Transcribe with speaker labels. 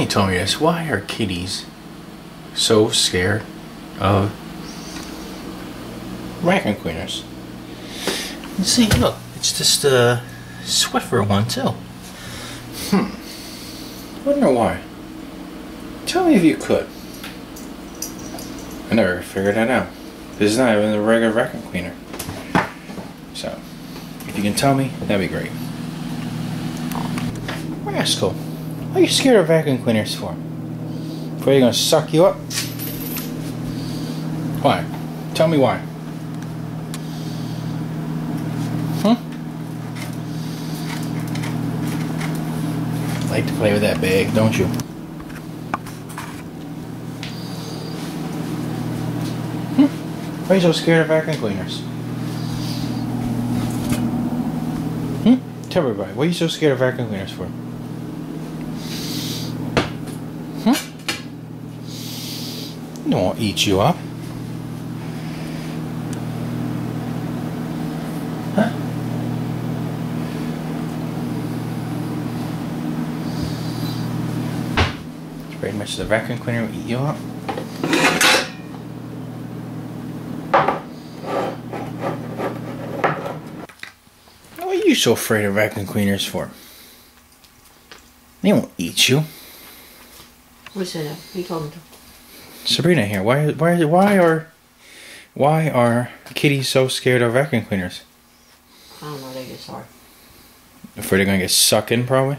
Speaker 1: Somebody told me this. Why are kitties so scared of vacuum cleaners? You see, look, it's just a Swiffer one too. Wonder why. Tell me if you could. I never figured that out. This is not even a regular vacuum cleaner. So, if you can tell me, that'd be great. Rascal, what are you scared of vacuum cleaners for? For they gonna suck you up? Why? Tell me why. Like to play with that bag, don't you? Why are you so scared of vacuum cleaners? Tell everybody, what are you so scared of vacuum cleaners for? They won't eat you up. Huh? It's pretty much the vacuum cleaner will eat you up. What are you so afraid of vacuum cleaners for? They won't eat you.
Speaker 2: Who said that? Who told him to?
Speaker 1: Sabrina here. Why are kitties so scared of vacuum cleaners?
Speaker 2: I don't know, they get sorry.
Speaker 1: Afraid they're gonna get sucked in, probably?